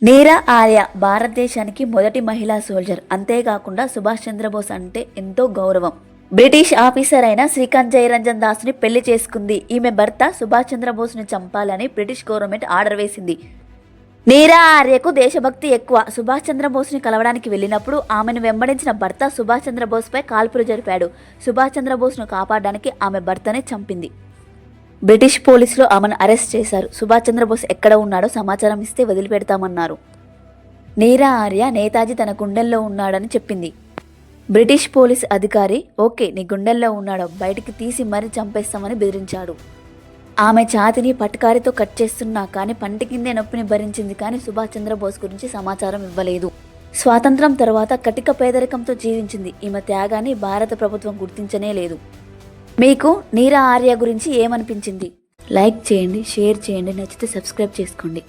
నీరా ఆర్య భారతదేశానికి మొదటి మహిళా సోల్జర్. అంతేకాకుండా సుభాష్ చంద్రబోస్ అంటే ఎంతో గౌరవం. బ్రిటిష్ ఆఫీసర్ అయిన శ్రీకాంత్ జయరంజన్ దాస్ని పెళ్లి చేసుకుంది. ఈమె భర్త సుభాష్ చంద్రబోస్ని చంపాలని బ్రిటిష్ గవర్నమెంట్ ఆర్డర్ వేసింది. నీరా ఆర్యకు దేశభక్తి ఎక్కువ. సుభాష్ చంద్రబోస్ని కలవడానికి వెళ్ళినప్పుడు ఆమెను వెంబడించిన భర్త సుభాష్ చంద్రబోస్పై కాల్పులు జరిపాడు. సుభాష్ చంద్రబోస్ను కాపాడడానికి ఆమె భర్తనే చంపింది. బ్రిటిష్ పోలీసులు ఆమెను అరెస్ట్ చేశారు. సుభాష్ చంద్రబోస్ ఎక్కడ ఉన్నాడో సమాచారం ఇస్తే వదిలిపెడతామన్నారు. నీరా ఆర్య నేతాజీ తన గుండెల్లో ఉన్నాడని చెప్పింది. బ్రిటిష్ పోలీస్ అధికారి ఓకే నీ గుండెల్లో ఉన్నాడో బయటికి తీసి మరీ చంపేస్తామని బెదిరించాడు. ఆమె ఛాతిని పట్కారితో కట్ చేస్తున్నా కానీ పంటి కిందే నొప్పిని భరించింది. కానీ సుభాష్ చంద్రబోస్ గురించి సమాచారం ఇవ్వలేదు. స్వాతంత్రం తర్వాత కటిక పేదరికంతో జీవించింది. ఈమె త్యాగాన్ని భారత ప్రభుత్వం గుర్తించనే లేదు. మీకు నీరా ఆర్య గురించి ఏమనిపించింది? లైక్ చేయండి, షేర్ చేయండి, నచ్చితే సబ్స్క్రైబ్ చేసుకోండి.